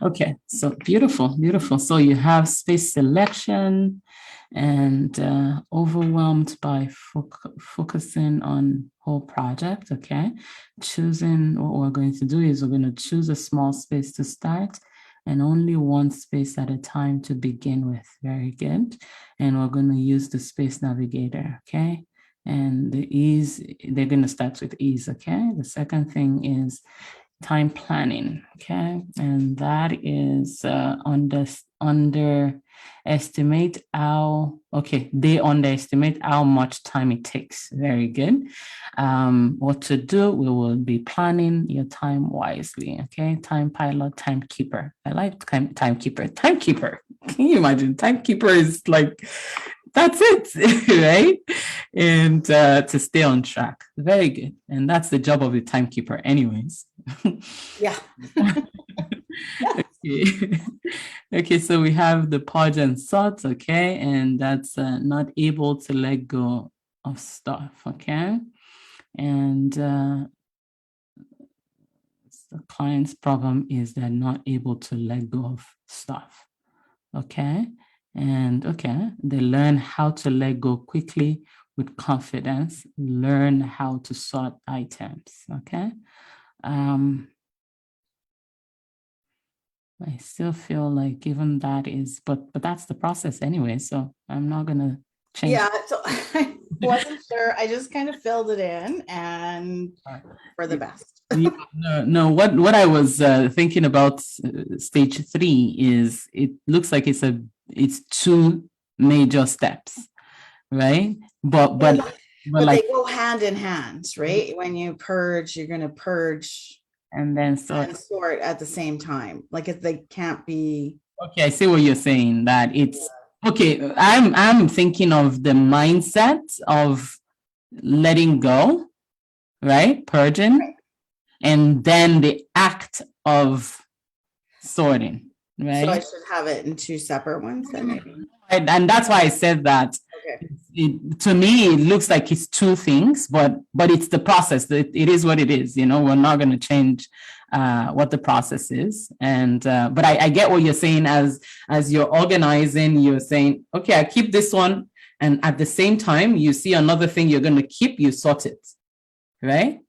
Okay, so beautiful, beautiful. So you have space selection and overwhelmed by focusing on whole project. Okay, choosing what we're going to do is we're going to choose a small space to start and only one space at a time to begin with. Very good. And we're going to use the space navigator. Okay. And the ease, they're going to start with ease. Okay. The second thing is time planning, okay, and that is underestimate how, okay, they underestimate how much time it takes. Very good. What to do, we will be planning your time wisely, okay. Time pilot, timekeeper. I like timekeeper. Can you imagine? Timekeeper is like, that's it, right? And to stay on track. Very good. And that's the job of the timekeeper anyways. Yeah. Okay. Okay, so we have the purge and sort, okay, and that's not able to let go of stuff, okay, and the client's problem is they're not able to let go of stuff, okay, and okay, they learn how to let go quickly with confidence, learn how to sort items, okay. I still feel like given that is, but that's the process anyway, so I'm not gonna change. Yeah, so I wasn't sure. I just kind of filled it in and for the best. No, what I was thinking about stage 3 is it looks like it's 2 major steps, right? But they go hand in hand, right? When you purge, you're going to purge and then sort at the same time. Like if they can't be. Okay, I see what you're saying. That it's okay. I'm thinking of the mindset of letting go, right? Purging, right. And then the act of sorting, right? So I should have it in 2 separate ones then maybe. And that's why I said that. Okay. To me, it looks like it's 2 things, but it's the process. It is what it is. You know, we're not going to change what the process is. And but I get what you're saying. As you're organizing, you're saying, okay, I keep this one, and at the same time, you see another thing you're going to keep, you sort it, right?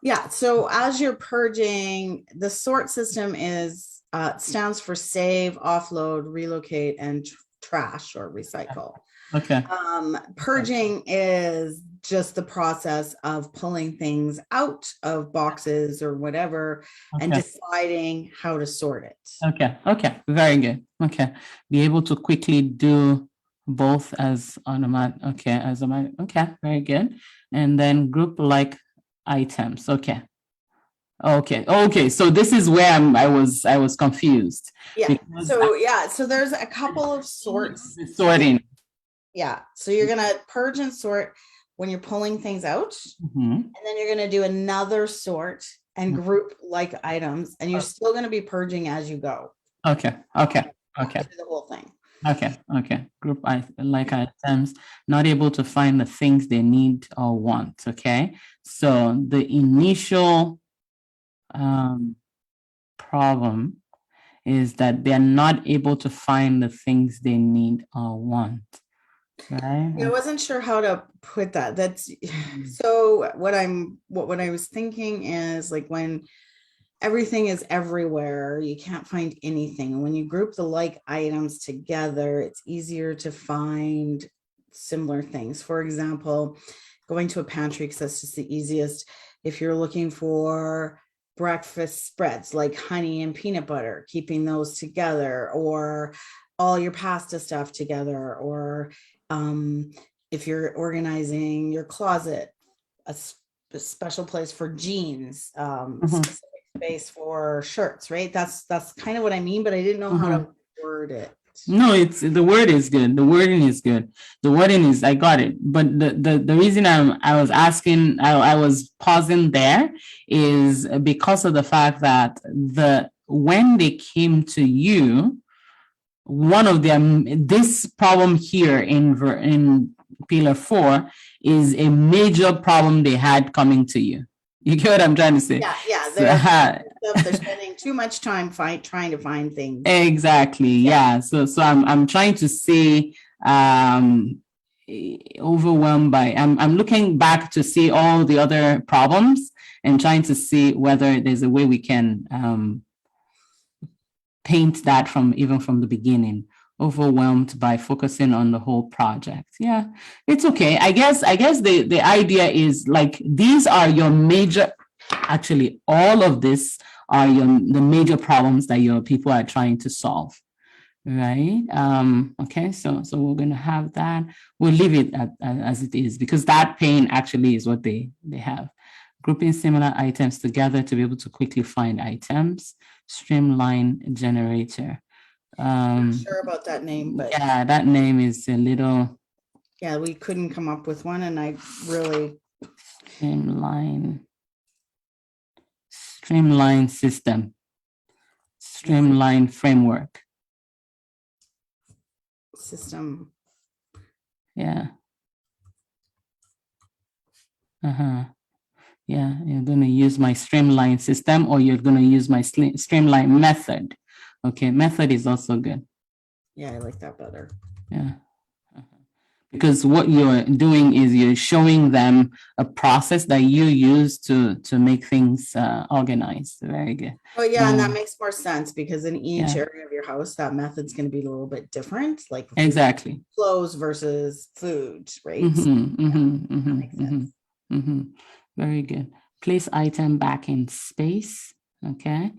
Yeah. So as you're purging, the sort system is stands for save, offload, relocate, and trash or recycle. Okay. Purging is just the process of pulling things out of boxes or whatever, okay, and deciding how to sort it. Okay. Very good. Okay. Be able to quickly do both as automatic. Okay. As automatic. Okay. Very good. And then group like items. Okay. So this is where I was confused. Yeah. So there's a couple of sorts. Sorting. Yeah. So you're going to purge and sort when you're pulling things out. Mm-hmm. And then you're going to do another sort and group like items. And you're still going to be purging as you go. Okay. The whole thing. Okay. Group like items, not able to find the things they need or want. Okay. So the initial problem is that they're not able to find the things they need or want. Right. I wasn't sure how to put that. That's so what I was thinking is like when everything is everywhere, you can't find anything. And when you group the like items together, it's easier to find similar things. For example, going to a pantry, because that's just the easiest. If you're looking for breakfast spreads like honey and peanut butter, keeping those together, or all your pasta stuff together, or if you're organizing your closet, a special place for jeans, specific space for shirts, right? That's kind of what I mean, but I didn't know how to word it. No, the word is good. The wording is good. The wording is, I got it. But the reason I was asking, I was pausing there is because of the fact that when they came to you, one of them, this problem here in Pillar 4 is a major problem they had coming to you. You get what I'm trying to say? Yeah. stuff, they're spending too much time trying to find things. Exactly. Yeah. So I'm trying to see overwhelmed by I'm looking back to see all the other problems and trying to see whether there's a way we can paint that from the beginning. Overwhelmed by focusing on the whole project. Yeah, it's okay. I guess the idea is like these are your major, actually all of this are the major problems that your people are trying to solve, right? Okay, so we're going to have that. We'll leave it as it is because that pain actually is what they have. Grouping similar items together to be able to quickly find items. Streamline generator. Not sure about that name, but yeah, that name is a little. Yeah, we couldn't come up with one, and I really streamline system, streamline framework system. Yeah. Yeah, you're going to use my streamline system, or you're going to use my streamline method. Okay, method is also good. Yeah, I like that better. Yeah. Because what you're doing is you're showing them a process that you use to make things organized. Very good. Oh yeah, and that makes more sense because in each area of your house, that method's going to be a little bit different. Like exactly clothes versus food, right? That makes sense. Very good. Place item back in space. Okay.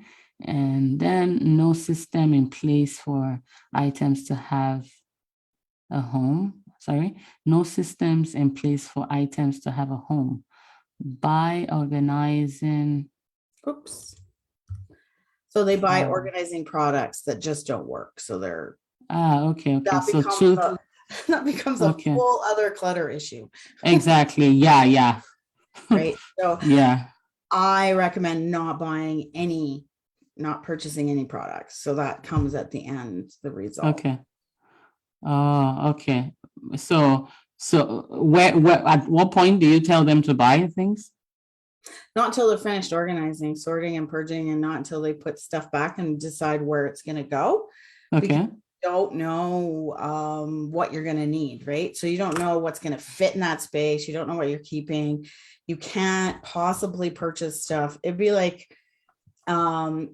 And then no system in place for items to have a home. No systems in place for items to have a home. By organizing. Oops. So they buy organizing products that just don't work. So they're. Okay. That becomes a whole other clutter issue. Exactly. Yeah. Right. So yeah. I recommend not purchasing any products. So that comes at the end, the result. Okay. Okay. So where at what point do you tell them to buy things? Not until they're finished organizing, sorting and purging, and not until they put stuff back and decide where it's going to go. Okay. Because you don't know what you're going to need, right? So you don't know what's going to fit in that space. You don't know what you're keeping. You can't possibly purchase stuff. It'd be like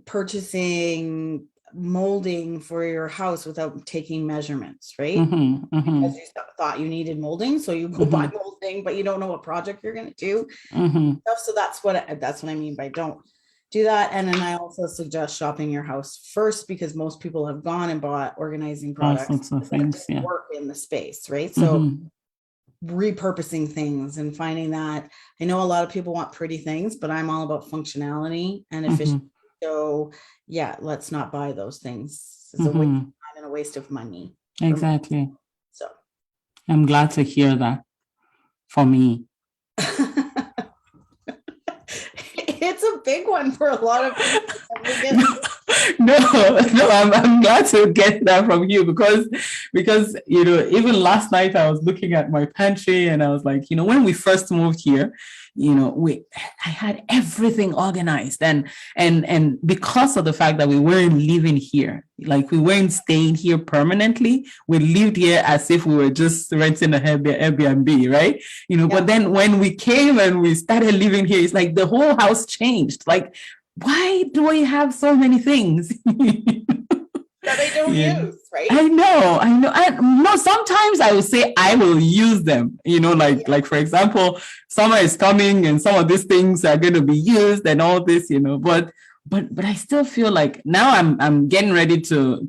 purchasing molding for your house without taking measurements, right? Because you thought you needed molding, so you go buy molding, but you don't know what project you're going to do. So that's what I mean by don't do that. And then I also suggest shopping your house first, because most people have gone and bought organizing products that work in the space, right? So repurposing things and finding that. I know a lot of people want pretty things, but I'm all about functionality and efficiency. So yeah, let's not buy those things. It's a waste of time and a waste of money. Exactly. So I'm glad to hear that for me. It's a big one for a lot of people. No, I'm glad to get that from you because even last night I was looking at my pantry and I was like, when we first moved here, I had everything organized and because of the fact that we weren't living here, like we weren't staying here permanently, we lived here as if we were just renting a Airbnb, right? But then when we came and we started living here, it's like the whole house changed. Like, why do we have so many things that they don't use, right? I know. No, sometimes I will say I will use them, like for example, summer is coming and some of these things are going to be used and all this, but I still feel like now I'm getting ready to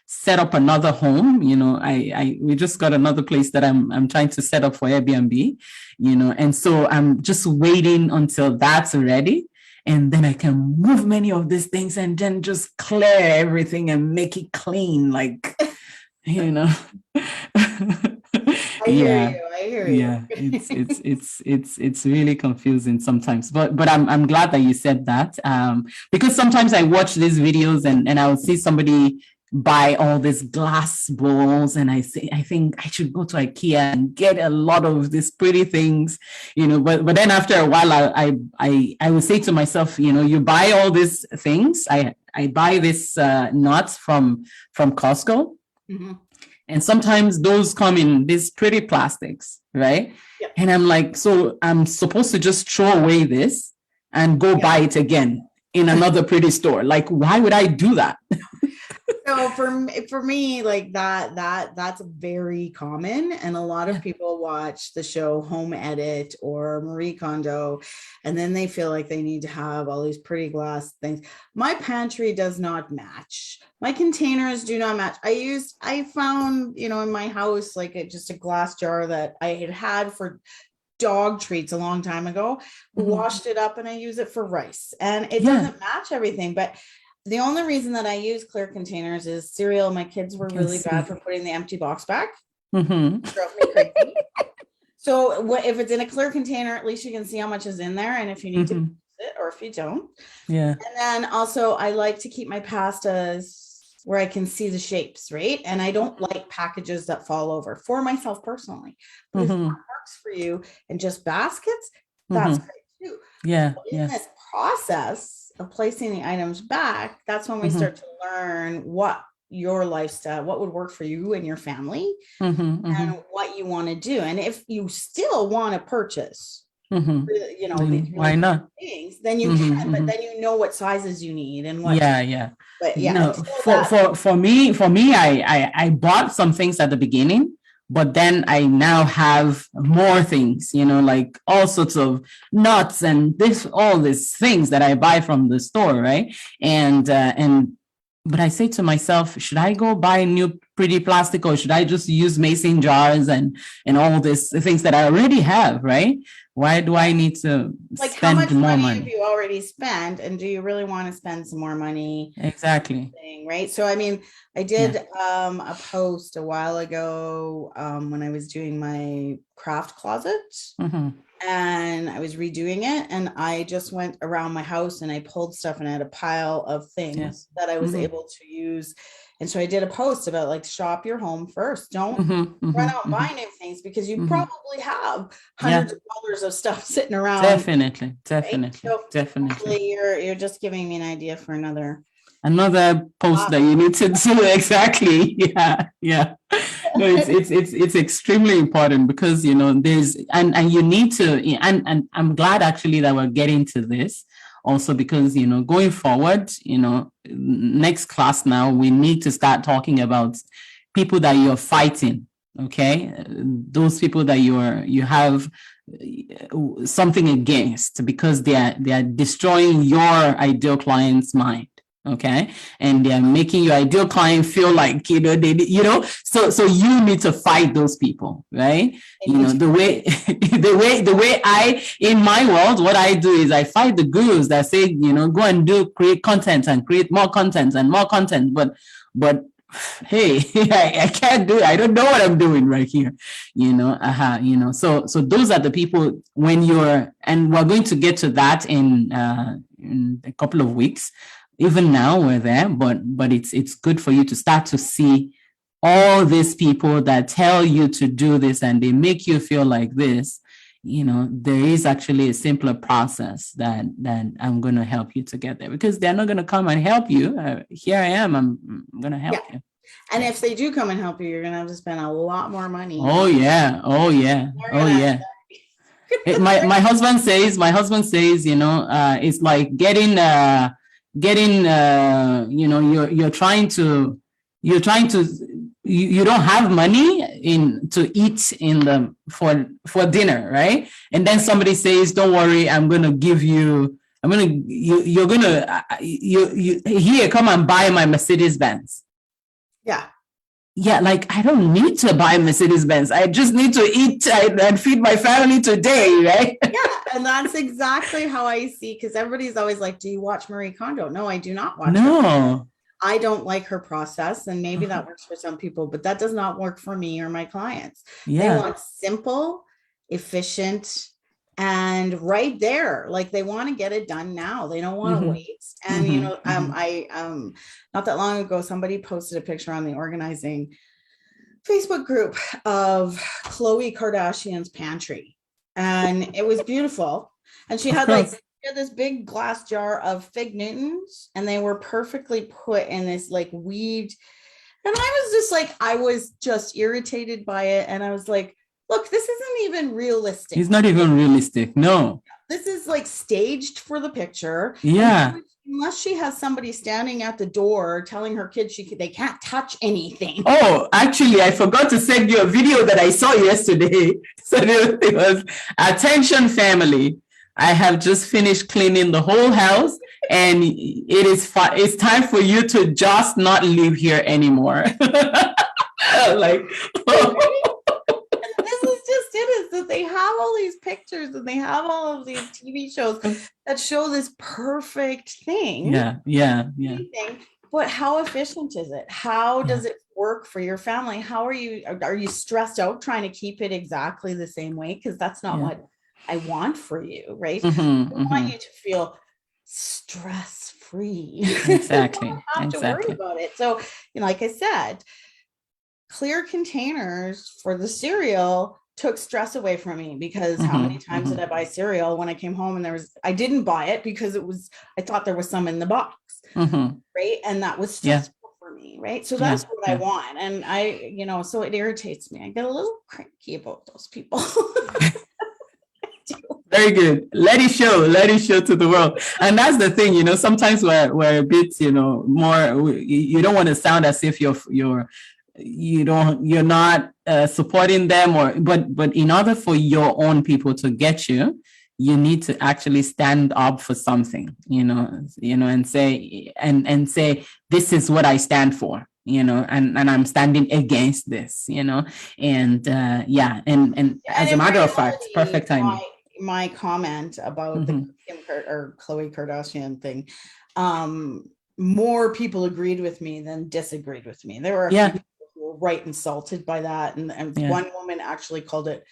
set up another home. We just got another place that I'm trying to set up for Airbnb, and so I'm just waiting until that's ready. And then I can move many of these things and then just clear everything and make it clean, like, I hear you. Yeah, it's really confusing sometimes. But I'm glad that you said that. Because sometimes I watch these videos and I'll see somebody buy all these glass bowls, and I think I should go to IKEA and get a lot of these pretty things, but then after a while I would say to myself, you buy all these things. I buy this nuts from Costco. Mhm. And sometimes those come in these pretty plastics, right? Yep. And I'm like, so I'm supposed to just throw away this and go buy it again in another pretty store. Like, why would I do that? So for me, like that's very common, and a lot of people watch the show Home Edit or Marie Kondo, and then they feel like they need to have all these pretty glass things. My pantry does not match. My containers do not match. I found, in my house, like just a glass jar that I had for dog treats a long time ago, washed it up, and I use it for rice, and it doesn't match everything. But the only reason that I use clear containers is cereal. My kids were really bad for putting the empty box back. Drove me crazy. So if it's in a clear container, at least you can see how much is in there, and if you need to use it or if you don't. Yeah. And then also I like to keep my pastas where I can see the shapes, right? And I don't like packages that fall over, for myself personally. But if that works for you and just baskets, that's great too. Yeah. So in this process of placing the items back, that's when we start to learn what your lifestyle, what would work for you and your family, and what you want to do. And if you still want to purchase, why not? Things, then you can, but then you know what sizes you need and what. But for me, I bought some things at the beginning, but then I now have more things, like all sorts of nuts and all these things that I buy from the store, right? But I say to myself, should I go buy new pretty plastic, or should I just use mason jars and all these things that I already have, right? Why do I need to spend how much more money have you already spent, and do you really want to spend some more money? Exactly. Right. So, I mean, I did a post a while ago when I was doing my craft closet, and I was redoing it, and I just went around my house and I pulled stuff, and I had a pile of things that I was able to use. And so I did a post about, like, shop your home first. Don't run out and buy new things, because you probably have hundreds of dollars of stuff sitting around. Definitely. Right? So definitely. You're just giving me an idea for another post that you need to do. Exactly. Yeah. No, it's extremely important, because there's and you need to, and I'm glad actually that we're getting to this also, because going forward, next class now, we need to start talking about people that you're fighting. Okay, those people that you have something against, because they are destroying your ideal client's mind. Okay, and they're making your ideal client feel like so you need to fight those people, right? The way I, in my world, what I do is I fight the gurus that say, go and create content and create more content and more content, but hey, I can't do it. I don't know what I'm doing right here, so those are the people and we're going to get to that in a couple of weeks. Even now we're there, but it's good for you to start to see all these people that tell you to do this and they make you feel like this. There is actually a simpler process that I'm going to help you to get there, because they're not going to come and help you. Here I am. I'm going to help you. And if they do come and help you, you're going to have to spend a lot more money. Oh yeah. My husband says, it's like getting you're trying to you don't have money to eat for dinner, right? And then somebody says, don't worry, here, come and buy my Mercedes-Benz. Yeah, like, I don't need to buy Mercedes-Benz. I just need to eat and feed my family today, right? Yeah, and that's exactly how I see, because everybody's always like, do you watch Marie Kondo? No, I do not watch her. I don't like her process, and maybe that works for some people, but that does not work for me or my clients. They want simple, efficient, and right there, like they want to get it done now. They don't want to Mhm. wait. And Mhm. Mhm. I not that long ago, somebody posted a picture on the organizing Facebook group of Khloe Kardashian's pantry, and it was beautiful. And she Of had like course. she had this big glass jar of fig Newtons, and they were perfectly put in this like weed. And I was just like, I was just irritated by it, and I was like, look, this isn't even realistic. It's not even realistic. No. This is like staged for the picture, and Yeah. unless she has somebody standing at the door telling her kids they can't touch anything. Oh, actually, I forgot to send you a video that I saw yesterday. So it was, attention family. I have just finished cleaning the whole house, and it's time for you to just not live here anymore. Like, This is just it, is that they have all these pictures and they have all of these TV shows that show this perfect thing. yeah. But how efficient is it? How Yeah. does it work for your family? How are you stressed out trying to keep it exactly the same way? Because that's not Yeah. what I want for you, right? Mhm, I want mhm. you to feel stress free. Exactly. You don't have to worry Exactly. about it. So, like I said, clear containers for the cereal took stress away from me, because how many Mhm, times did mhm. I buy cereal when I came home and I didn't buy it because I thought there was some in the box, Mhm. right? And that was Yeah. stressful for me, right? So Yeah. that's what I Yeah. want. And so it irritates me. I get a little cranky about those people. Very good. Let it show. Let it show to the world. And that's the thing, sometimes we're a bit, more, you don't want to sound as if you're not supporting them, but in order for your own people to get you, you need to actually stand up for something, and say, this is what I stand for, and I'm standing against this, and yeah, and And as a in matter of fact, reality, perfect timing. my comment about the Mhm. or Khloe Kardashian thing, more people agreed with me than disagreed with me. There were a few Yeah, people who were right insulted by that, and yeah. one woman actually called it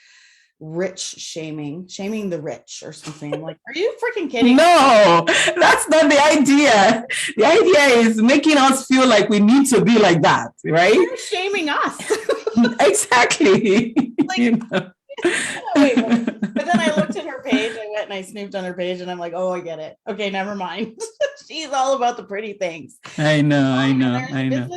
rich shaming the rich or something. I'm like, are you freaking kidding? No, that's not the idea. The idea is making us feel like we need to be like that, right? You're shaming us. Exactly. Like, wait, but then I looked at her page, I went and I snooped on her page, and I'm like, oh, I get it. Okay, never mind. She's all about the pretty things. I know. And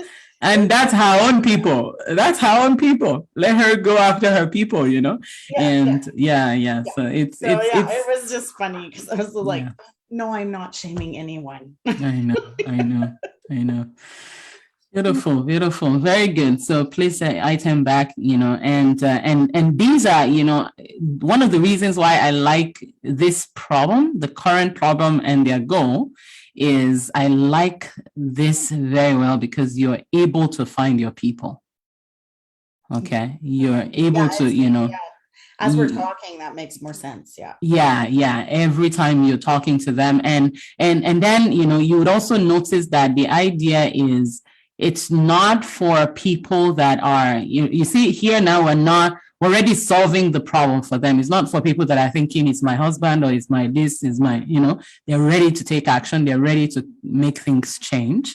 And that's her own people. That's her own people. Let her go after her people, yeah, And yeah. So so yeah, it it's was just funny because I was like, yeah. no, I'm not shaming anyone. I know. Beautiful, beautiful, very good. So place the item back, and these are, one of the reasons why I like this problem, the current problem and their goal, is I like this very well because you're able to find your people. Okay, you're able to, As we're talking, that makes more sense. Yeah. Every time you're talking to them, and then you would also notice that the idea is it's not for people that are you see here now we're already solving the problem for them. It's not for people that are thinking it's my husband or it's my this is my they're ready to take action. They're ready to make things change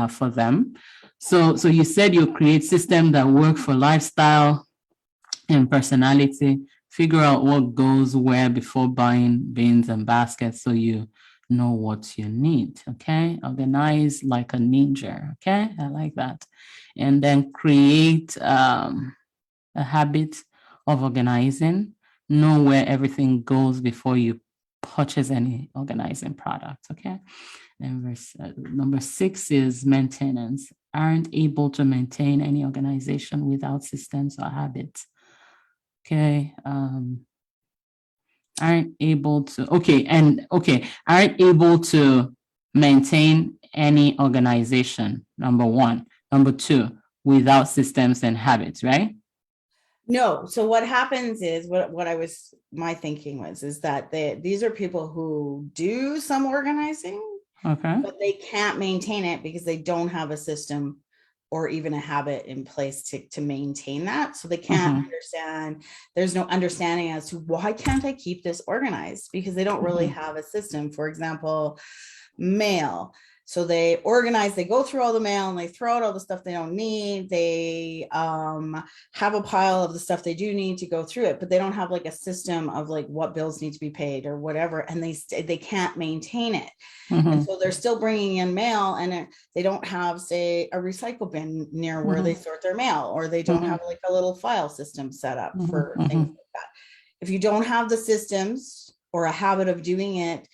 for them. So you said you create systems that work for lifestyle and personality. Figure out what goes where before buying bins and baskets so you know what you need. Okay. Organize like a ninja. Okay. I like that. And then create a habit of organizing. Know where everything goes before you purchase any organizing product. Okay. And number 6 is maintenance. Aren't able to maintain any organization without systems or habits. Okay. Aren't able to maintain any organization, number 1. Number 2, without systems and habits, right? No. So what happens is my thinking is that these are people who do some organizing, Okay. but they can't maintain it because they don't have a system or even a habit in place to maintain that. So they can't understand, there's no understanding as to why can't I keep this organized, because they don't really have a system. For example, mail. So they organize, they go through all the mail and they throw out all the stuff they don't need. They have a pile of the stuff they do need to go through it, but they don't have like a system of like what bills need to be paid or whatever. And they can't maintain it. And so they're still bringing in mail, and they don't have, say, a recycle bin near where they sort their mail, or they don't have like a little file system set up for things like that. If you don't have the systems or a habit of doing it,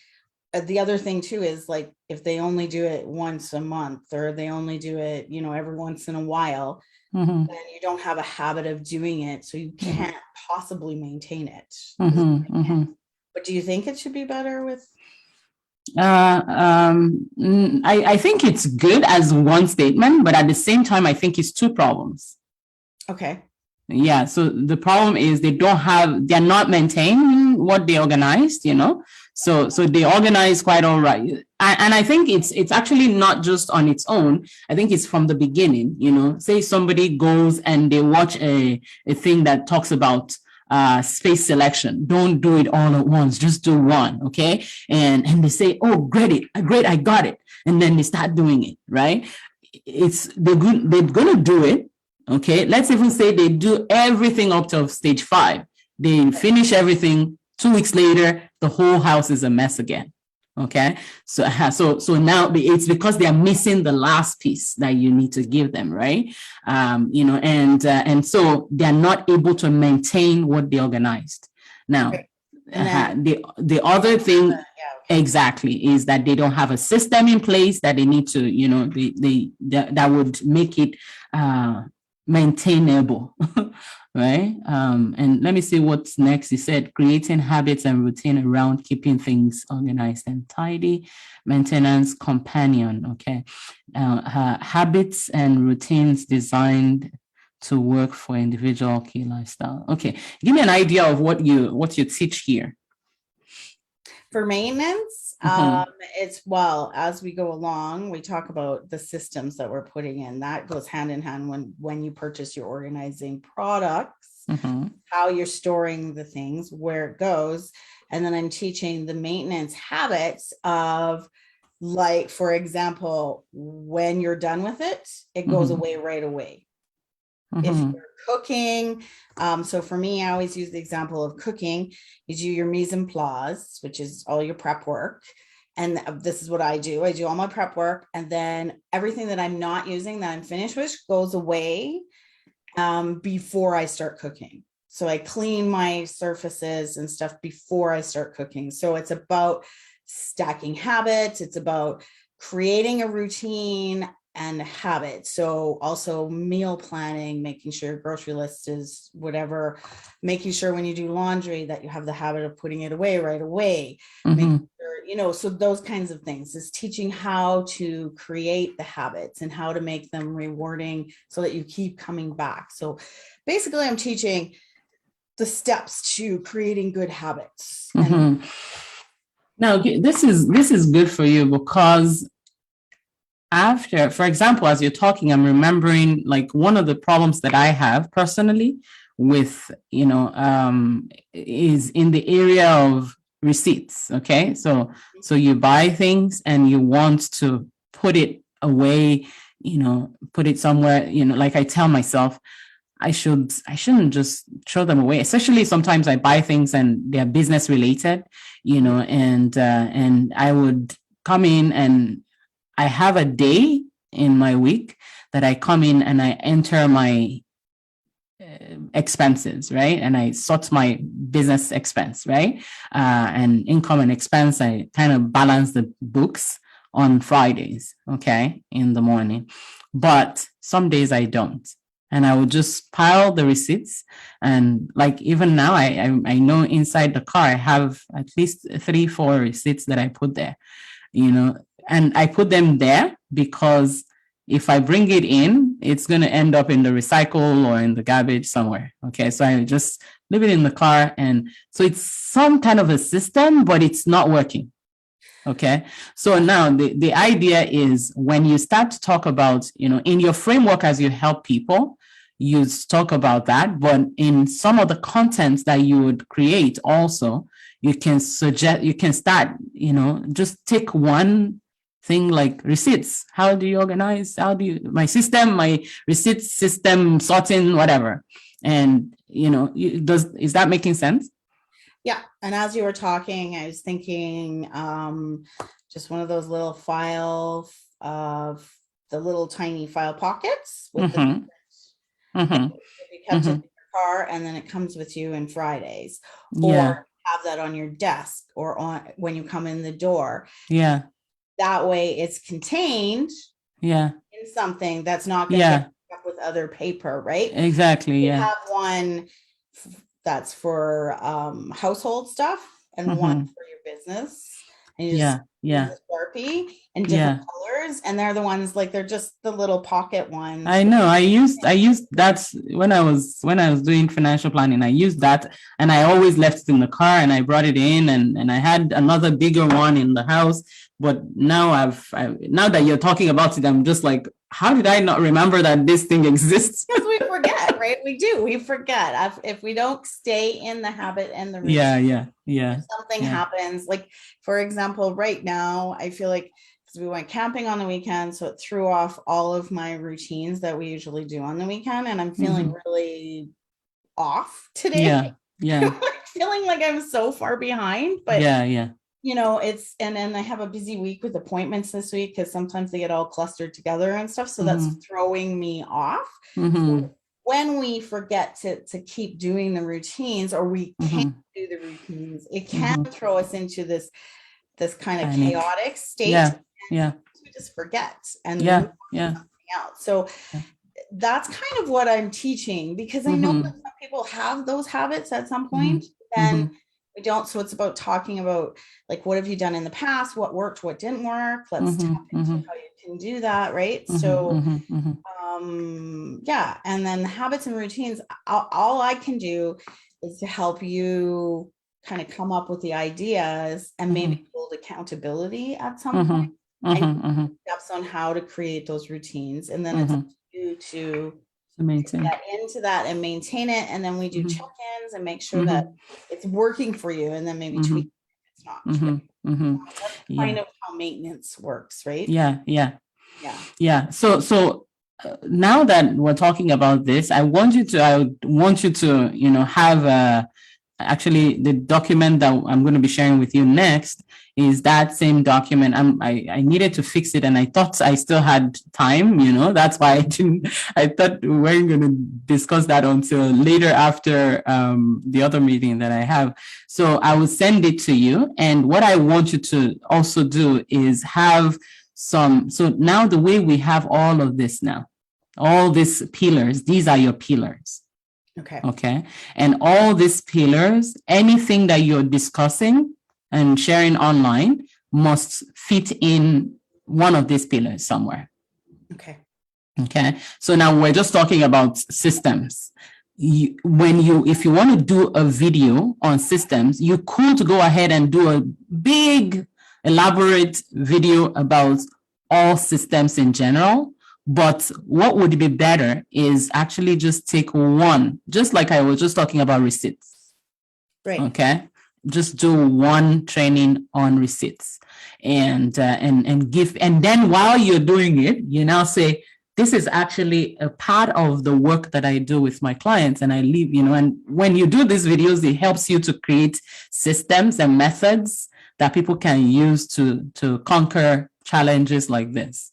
the other thing too is like if they only do it once a month, or they only do it, you know, every once in a while, then you don't have a habit of doing it, so you can't possibly maintain it. But do you think it should be better with? I think it's good as one statement, but at the same time, I think it's two problems. Okay. Yeah. So the problem is they're not maintaining what they organized, you know. So they organize quite all right. And I think it's actually not just on its own. I think it's from the beginning, you know. Say somebody goes and they watch a thing that talks about space selection. Don't do it all at once, just do one, okay? And they say, oh, great, I got it. And then they start doing it, right? They're gonna do it, okay? Let's even say they do everything up to stage 5. They finish everything. 2 weeks later, the whole house is a mess again. Okay, so now it's because they are missing the last piece that you need to give them, right? You know, and so they are not able to maintain what they organized. Now, the other thing exactly is that they don't have a system in place that they need to, you know, that would make it maintainable. Right. And let me see what's next. He said creating habits and routine around keeping things organized and tidy. Maintenance companion. Okay. Habits and routines designed to work for individual key lifestyle. Okay. Give me an idea of what you teach here. For maintenance, it's, well, as we go along, we talk about the systems that we're putting in. That goes hand in hand when you purchase your organizing products, how you're storing the things, where it goes. And then I'm teaching the maintenance habits of, like, for example, when you're done with it, it goes away right away. If you're cooking, so for me, I always use the example of cooking. You do your mise en place, which is all your prep work. And this is what I do. I do all my prep work, and then everything that I'm not using, that I'm finished with, goes away before I start cooking. So I clean my surfaces and stuff before I start cooking. So it's about stacking habits. It's about creating a routine and habit. So also meal planning, making sure your grocery list is whatever, making sure when you do laundry that you have the habit of putting it away right away. Making sure, you know, so those kinds of things is teaching how to create the habits and how to make them rewarding so that you keep coming back. So basically I'm teaching the steps to creating good habits. Now, this is good for you because after, for example, as you're talking, I'm remembering like one of the problems that I have personally with, you know, is in the area of receipts. Okay. So you buy things and you want to put it away, you know, put it somewhere, you know, like I tell myself, I shouldn't just throw them away. Especially sometimes I buy things and they're business related, you know, and I would come in and I have a day in my week that I come in and I enter my expenses, right? And I sort my business expense, right? And income and expense, I kind of balance the books on Fridays, okay, in the morning. But some days I don't. And I would just pile the receipts. And like even now, I know inside the car, I have at least 3-4 receipts that I put there, you know, and I put them there because if I bring it in, it's going to end up in the recycle or in the garbage somewhere. Okay. So I just leave it in the car. And so it's some kind of a system, but it's not working. Okay. So now the idea is when you start to talk about, in your framework as you help people, you talk about that, but in some of the contents that you would create also, you can suggest, you can start, just take one thing like receipts. How do you organize? My receipt system sorting, whatever. And, is that making sense? Yeah. And as you were talking, I was thinking just one of those little file of the little tiny file pockets with the you kept it in your car, and then it comes with you in Fridays, or have that on your desk or on when you come in the door. Yeah. That way it's contained in something that's not going to get up with other paper, right? Exactly. You have one that's for household stuff and one for your business. And you just use a Sharpie in different colors, and they're the ones like they're just the little pocket ones. I know. I used that when I was doing financial planning. I used that, and I always left it in the car, and I brought it in, and I had another bigger one in the house. But now now that you're talking about it, I'm just like, how did I not remember that this thing exists? Because we forget, right? We forget if we don't stay in the habit and the routine. If something happens, like for example, right now, I feel like because we went camping on the weekend, so it threw off all of my routines that we usually do on the weekend, and I'm feeling really off today. Feeling like I'm so far behind, but it's and then I have a busy week with appointments this week because sometimes they get all clustered together and stuff, so that's throwing me off. So when we forget to keep doing the routines, or we can't do the routines, it can throw us into this kind of chaotic state. We just forget and move on something else. So that's kind of what I'm teaching, because I know that some people have those habits at some point, and we don't. So it's about talking about like, what have you done in the past? What worked? What didn't work? Let's tap into how you can do that, right? So and then habits and routines, all I can do is to help you kind of come up with the ideas and maybe hold accountability at some point, and steps on how to create those routines, and then it's up to you to maintain get into that and maintain it, and then we do check-ins and make sure that it's working for you, and then maybe tweak it if it's not. That's kind of how maintenance works, right? So now that we're talking about this, I want you to have actually the document that I'm going to be sharing with you next is that same document. I needed to fix it, and I thought I still had time, that's why I thought we weren't going to discuss that until later after the other meeting that I have. So I will send it to you. And what I want you to also do is have so now the way we have all of this now, all these pillars, these are your pillars. Okay. And all these pillars, anything that you're discussing and sharing online must fit in one of these pillars somewhere. Okay. So now we're just talking about systems. If you want to do a video on systems, you could go ahead and do a big, elaborate video about all systems in general. But what would be better is actually just take one, just like I was just talking about receipts. Right. Okay. Just do one training on receipts and give. And then while you're doing it, you now say, this is actually a part of the work that I do with my clients. And I leave, and when you do these videos, it helps you to create systems and methods that people can use to conquer challenges like this.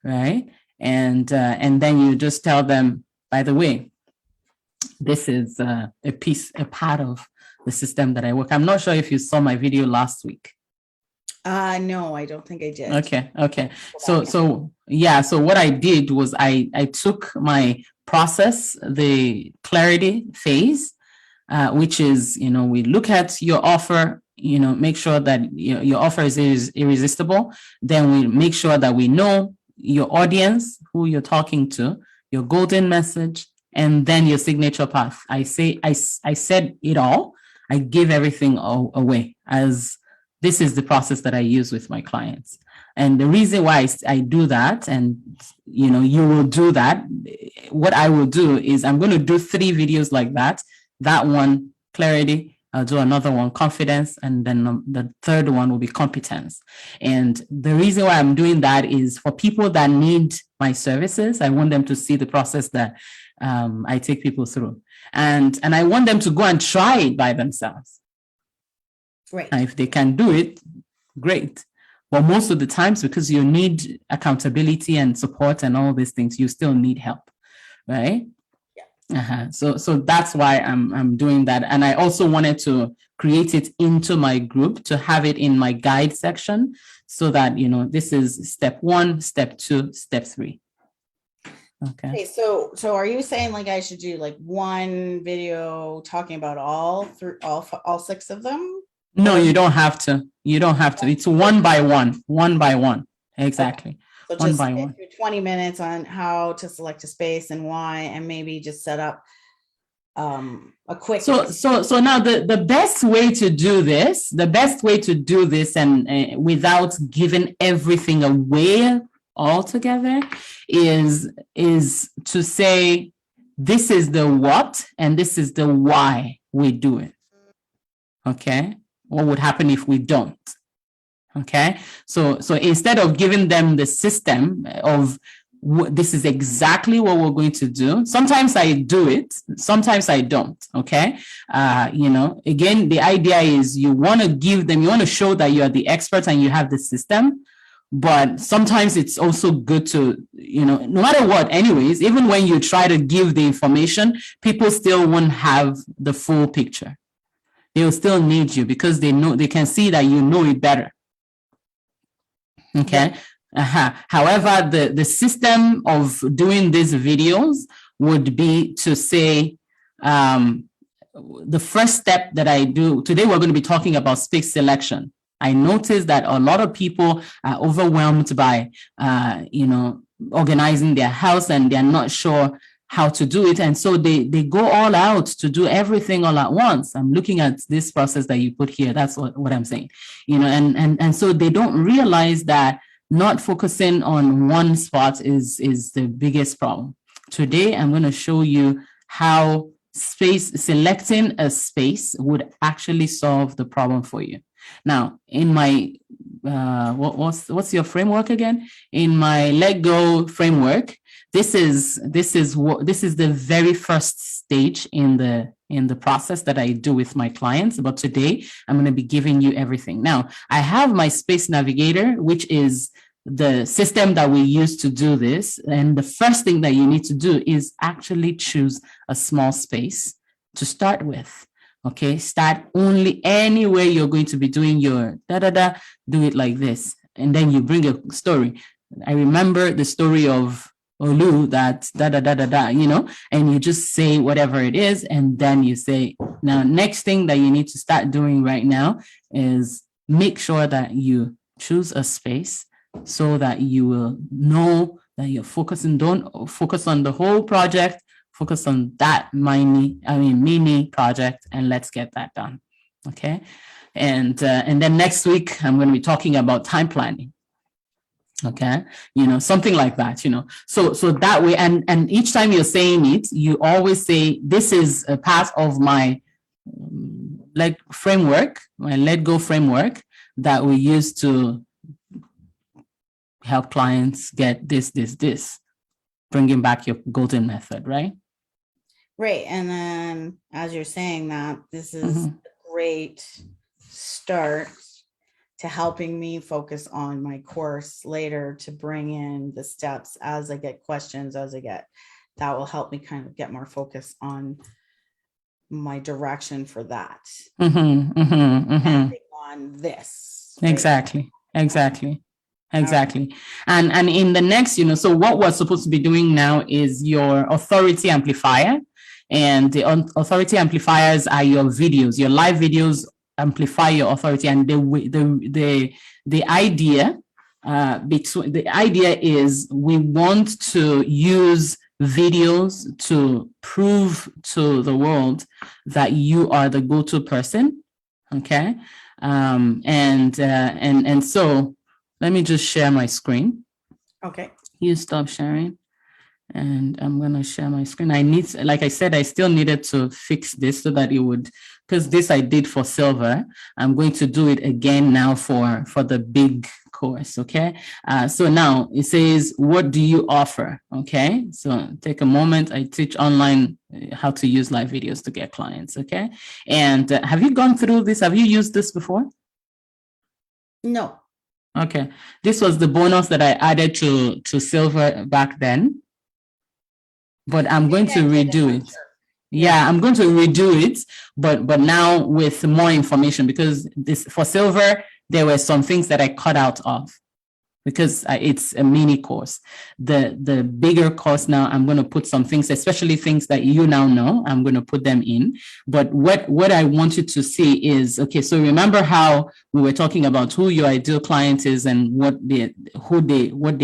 Right. And then you just tell them, by the way, this is a part of the system that I work. I'm not sure if you saw my video last week. No, I don't think I did. Okay. So what I did was I took my process, the clarity phase, which is, we look at your offer, make sure that your offer is irresistible. Then we make sure that we know your audience, who you're talking to, your golden message, and then your signature path. I said it all. I give everything away as This is the process that I use with my clients. And the reason why I do that, and you will do that, what I will do is I'm going to do 3 videos like that. That one, clarity. I'll do another one, confidence, and then the third one will be competence. And the reason why I'm doing that is for people that need my services. I want them to see the process that I take people through, and I want them to go and try it by themselves. Right. And if they can do it, great. But most of the times, because you need accountability and support and all these things, you still need help, right? Yeah. So that's why I'm doing that. And I also wanted to create it into my group, to have it in my guide section, so that, this is step 1, step 2, step 3. Okay. So are you saying like I should do like one video talking about all 6 of them? No, you don't have to. It's one by one. Exactly. So One just by one. 20 minutes on how to select a space and why, and maybe just set up a quick. So now the best way to do this, and without giving everything away altogether, is to say, this is the what and this is the why we do it. Okay. What would happen if we don't? Okay. So instead of giving them the system of this is exactly what we're going to do, sometimes I do it, sometimes I don't. Okay. Again, the idea is you want to show that you are the expert and you have the system. But sometimes it's also good to, no matter what, anyways, even when you try to give the information, people still won't have the full picture. They'll still need you because they can see that you know it better. Okay. However, the system of doing these videos would be to say, the first step that I do today, we're going to be talking about space selection. I noticed that a lot of people are overwhelmed by, organizing their house, and they're not sure how to do it. And so they go all out to do everything all at once. I'm looking at this process that you put here. That's what I'm saying, and so they don't realize that not focusing on one spot is the biggest problem. Today, I'm going to show you how selecting a space would actually solve the problem for you. Now, in my, what's your framework again? In my Let Go framework, this is the very first stage in the process that I do with my clients. But today, I'm going to be giving you everything. Now, I have my Space Navigator, which is the system that we use to do this. And the first thing that you need to do is actually choose a small space to start with. Okay, start only anywhere you're going to be doing your do it like this. And then you bring a story. I remember the story of Olu that and you just say whatever it is. And then you say, now, next thing that you need to start doing right now is make sure that you choose a space so that you will know that you're focusing. Don't focus on the whole project. Focus on that mini project, and let's get that done. Okay. And then next week, I'm going to be talking about time planning. Okay. Something like that, so that way. And each time you're saying it, you always say, this is a part of my my Let Go framework that we use to help clients get this, bringing back your golden method, right? Right. And then as you're saying that, this is a great start to helping me focus on my course later, to bring in the steps as I get questions, that will help me kind of get more focus on my direction for that. On this. Right? Exactly. And in the next, so what we're supposed to be doing now is your authority amplifier. And the authority amplifiers are your videos. Your live videos amplify your authority. And the idea is we want to use videos to prove to the world that you are the go-to person. Okay. And so let me just share my screen. Okay. You stop sharing. And I'm going to share my screen. Like I said, I still needed to fix this so that it would, because this I did for silver. I'm going to do it again now for the big course. Okay. So now it says, what do you offer? Okay. So take a moment. I teach online how to use live videos to get clients. Okay. And have you gone through this? Have you used this before? No. Okay. This was the bonus that I added to silver back then. But I'm going to redo it. Yeah, I'm going to redo it, but now with more information, because this for silver, there were some things that I cut out of because it's a mini course. The bigger course now, I'm going to put some things, especially things that you now know, I'm going to put them in. But what I want you to see is, okay, so remember how we were talking about who your ideal client is and what they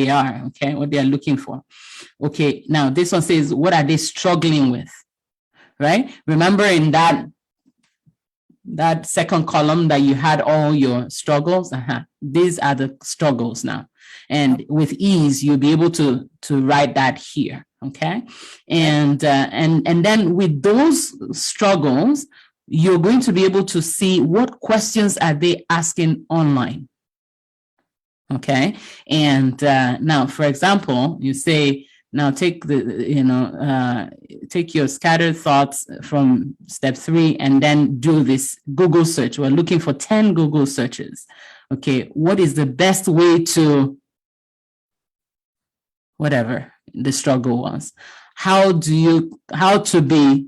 are, okay, what they are looking for. Okay, now this one says, what are they struggling with? Right? Remember in that second column that you had all your struggles? These are the struggles now. And with ease, you'll be able to write that here. Okay. And then with those struggles, you're going to be able to see what questions are they asking online. Okay. And now, for example, you say, now take take your scattered thoughts from step 3 and then do this Google search. We're looking for 10 Google searches. Okay, what is the best way to, whatever the struggle was, how to be,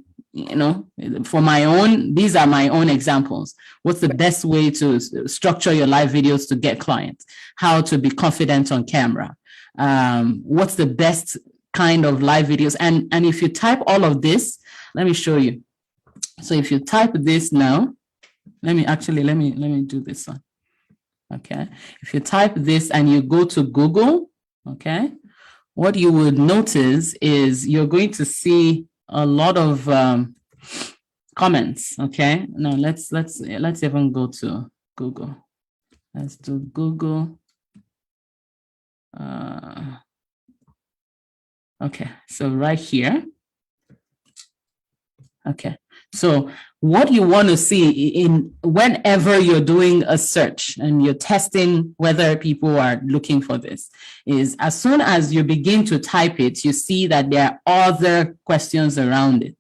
for my own, these are my own examples. What's the best way to structure your live videos to get clients? How to be confident on camera? What's the best kind of live videos? And if you type all of this, let me show you. So if you type this now, let me do this one. Okay. If you type this and you go to Google, okay, what you would notice is you're going to see a lot of comments. Okay. Now let's even go to Google. Let's do Google. Okay, so right here. Okay, so what you want to see in whenever you're doing a search and you're testing whether people are looking for this is, as soon as you begin to type it, you see that there are other questions around it.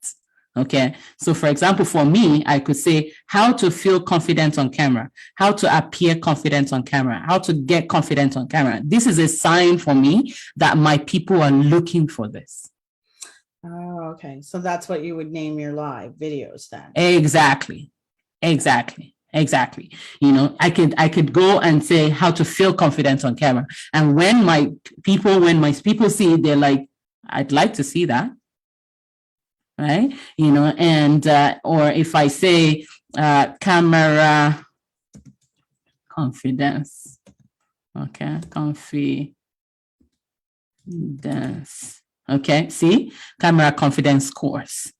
Okay, so for example, for me, I could say how to feel confident on camera, how to appear confident on camera, how to get confident on camera. This is a sign for me that my people are looking for this. Oh, okay. So that's what you would name your live videos then. Exactly. I could go and say how to feel confident on camera. And when my people see it, they're like, I'd like to see that. Right? And or if I say camera confidence, okay, confidence, okay, see, camera confidence course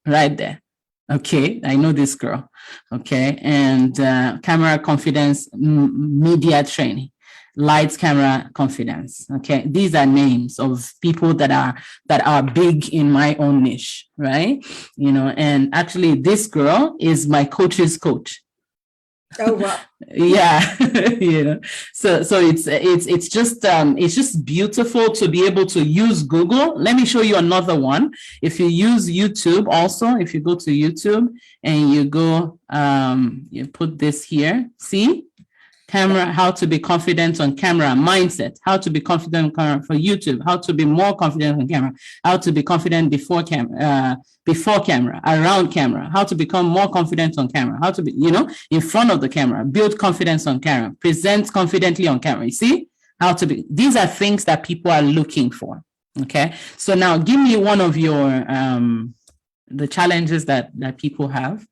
right there. Okay, I know this girl. Okay, and camera confidence media training, lights, camera, confidence. Okay, these are names of people that are big in my own niche, right? And actually this girl is my coach's coach. Oh, wow. Yeah. So it's just beautiful to be able to use Google. Let me show you another one. If you use YouTube also, if you go to YouTube and you go you put this here, see, camera, how to be confident on camera, mindset, how to be confident on camera for YouTube, how to be more confident on camera, how to be confident before camera, around camera, how to become more confident on camera, how to be, in front of the camera, build confidence on camera, present confidently on camera. You see how to be, these are things that people are looking for. Okay. So now give me one of your, the challenges that people have.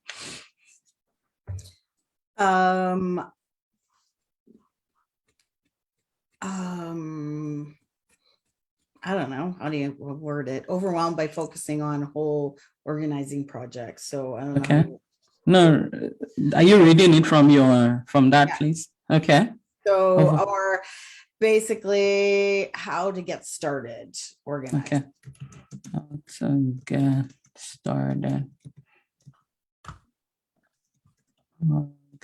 I don't know. How do you word it? Overwhelmed by focusing on whole organizing projects. So I don't know. No, are you reading it from from that, Yeah. please? Okay. So, Over. or basically how to get started organized. Okay. How to get started.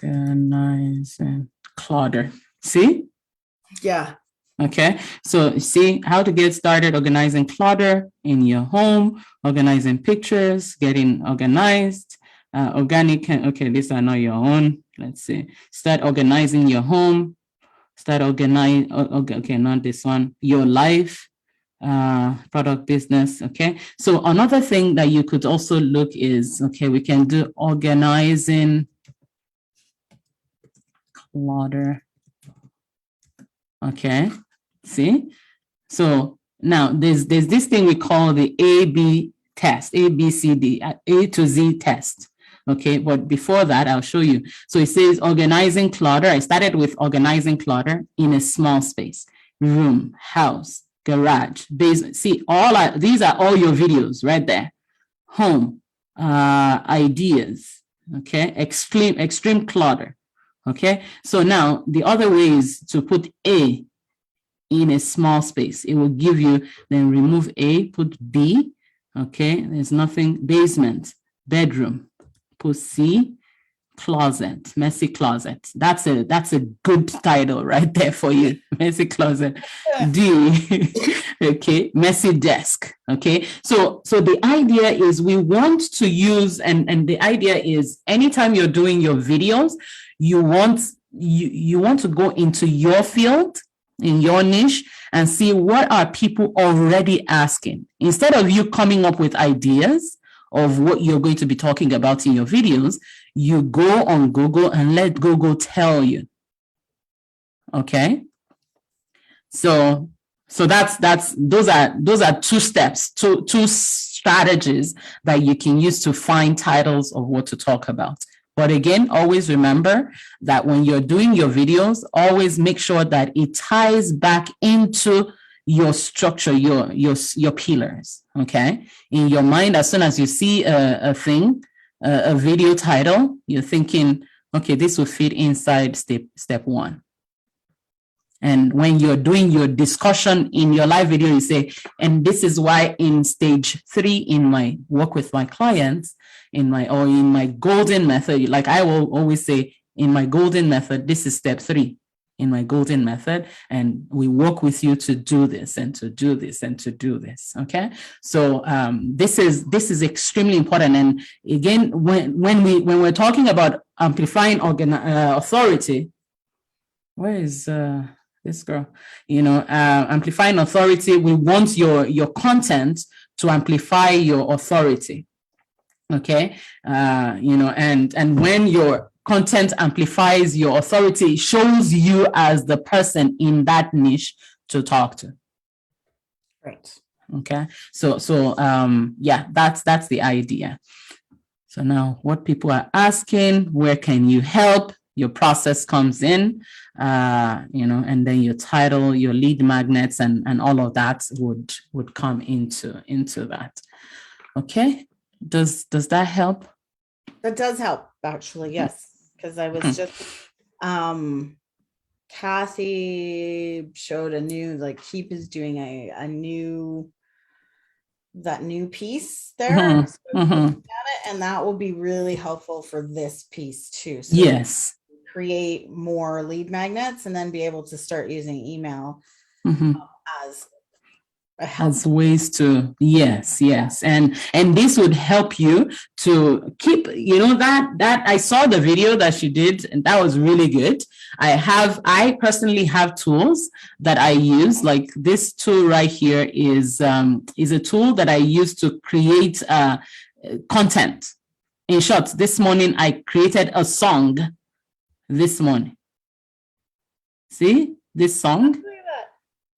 Organizing clutter. See? Yeah. Okay. So see how to get started organizing clutter in your home, organizing pictures, getting organized, organic. Okay, these are not your own. Let's see. Start organizing your home. Start organize. Okay, not this one. Your life. Product business. Okay. So another thing that you could also look is, okay, we can do organizing clutter. Okay. See? So now there's this thing we call the A-B test, A-B-C-D, A to Z test. Okay, but before that, I'll show you. So it says organizing clutter. I started with organizing clutter in a small space, room, house, garage, basement. See, these are all your videos right there. Home, ideas, okay, extreme clutter. Okay, so now the other way is to put A in a small space. It will give you, then remove A, put B. Okay, there's nothing. Basement, bedroom, put C, closet, messy closet. That's a good title right there for you. Messy closet. D, okay, messy desk. Okay, so the idea is we want to use, and the idea is anytime you're doing your videos, you want to go into your field, in your niche, and see what are people already asking. Instead of you coming up with ideas of what you're going to be talking about in your videos, you go on Google and let Google tell you. Okay. So those are two steps, two strategies that you can use to find titles of what to talk about. But again, always remember that when you're doing your videos, always make sure that it ties back into your structure, your pillars. Okay. In your mind, as soon as you see a video title, you're thinking, okay, this will fit inside step one. And when you're doing your discussion in your live video, you say, and this is why in stage 3 in my work with my clients, in my golden method, like I will always say, in my golden method, this is step 3 in my golden method, and we work with you to do this and to do this and to do this. Okay, so this is extremely important. And again, when we're talking about amplifying authority, where is this girl? Amplifying authority. We want your content to amplify your authority. Okay, and when your content amplifies your authority, it shows you as the person in that niche to talk to. Right. Okay, so yeah, that's the idea. So now what people are asking, where can you help? Your process comes in, and then your title, your lead magnets, and all of that would come into that. Okay, does that help? That does help, actually, yes. Because I was just Kathy showed a new, like, Keep is doing a new piece there. So looking at it, and that will be really helpful for this piece too. So yes, create more lead magnets and then be able to start using email as ways to, yes, and this would help you to keep, that I saw the video that she did, and that was really good. I personally have tools that I use, like this tool right here is a tool that I use to create content. In short, this morning I created a song. This morning, see this song?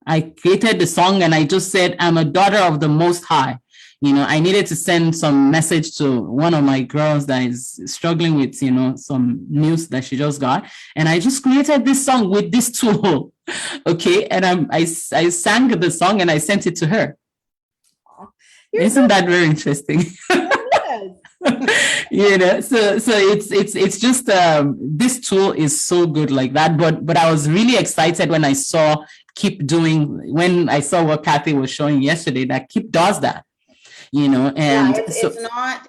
I created the song and I just said, I'm a daughter of the Most High. I needed to send some message to one of my girls that is struggling with, some news that she just got. And I just created this song with this tool. Okay. And I sang the song and I sent it to her. Isn't that very interesting? Yes. So it's just this tool is so good like that. But I was really excited when I saw Keep when I saw what Kathy was showing yesterday, that Keep does that. And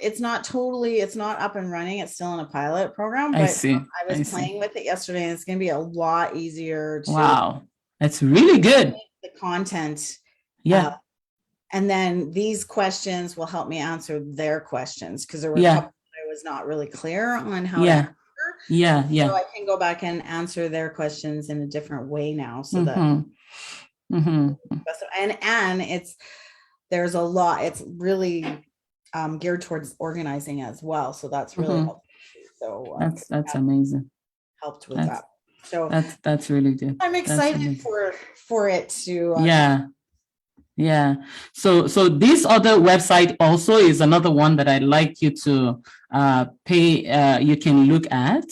it's not totally, it's not up and running. It's still in a pilot program, but I see. I was playing with it yesterday, and it's going to be a lot easier to. Wow, that's really good. The content. Yeah. And then these questions will help me answer their questions, because there were a couple that I was not really clear on how to answer. Yeah. So I can go back and answer their questions in a different way now, so that and there's a lot, it's really geared towards organizing as well, so that's really helpful. So that's amazing. Helped with that. So that's really good. I'm excited for it to So this other website also is another one that I'd like you to pay. You can look at.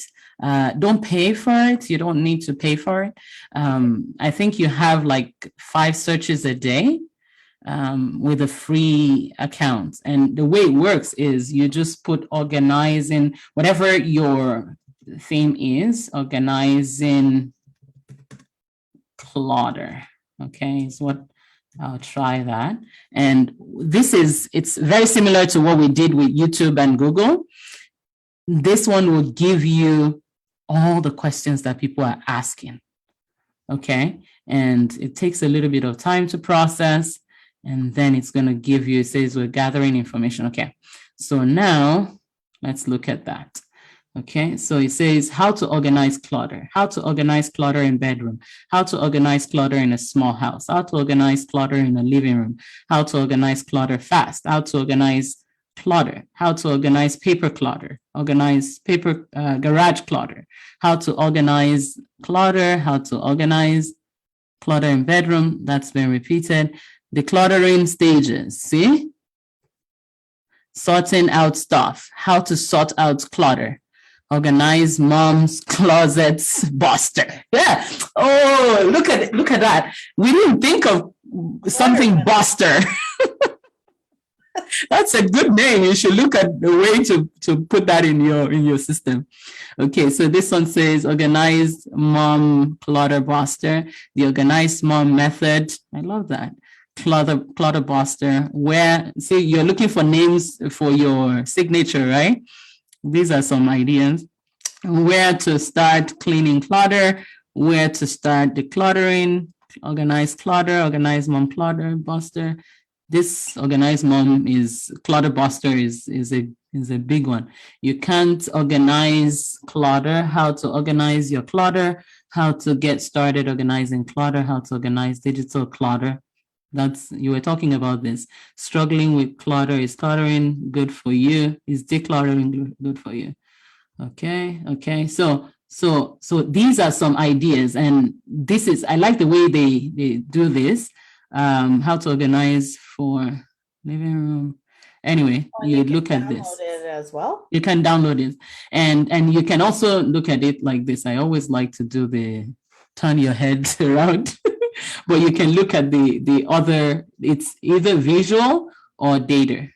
Don't pay for it. You don't need to pay for it. I think you have like 5 searches a day with a free account. And the way it works is you just put organizing, whatever your theme is, organizing clutter. Okay, is what I'll try that. And it's very similar to what we did with YouTube and Google. This one will give you all the questions that people are asking. Okay, and it takes a little bit of time to process, and then it's going to give you, it says we're gathering information. Okay, so now let's look at that. Okay, so it says how to organize clutter in bedroom, how to organize clutter in a small house, how to organize clutter in a living room, how to organize clutter fast, how to organize clutter, how to organize paper clutter, organize paper garage clutter, how to organize clutter, how to organize clutter in bedroom. That's been repeated. Decluttering stages, see? Sorting out stuff, how to sort out clutter. Organize mom's closets buster. Yeah. Oh, look at that. We didn't think of something buster. That's a good name. You should look at the way to put that in your system. Okay, so this one says organized mom clutter buster, the organized mom method. I love that. Clutter buster. Where, see, you're looking for names for your signature, right? These are some ideas. Where to start cleaning clutter, where to start decluttering, organized clutter, organized mom clutter buster. This organized mom clutter buster is a big one. You can't organize clutter, how to organize your clutter, how to get started organizing clutter, how to organize digital clutter. You were talking about this. Struggling with clutter, is cluttering good for you? Is decluttering good for you? Okay. So these are some ideas, and I like the way they do this. How to organize for living room. Anyway, you look at this. It as well. You can download it, and you can also look at it like this. I always like to do the turn your head around. But you can look at the other, it's either visual or data.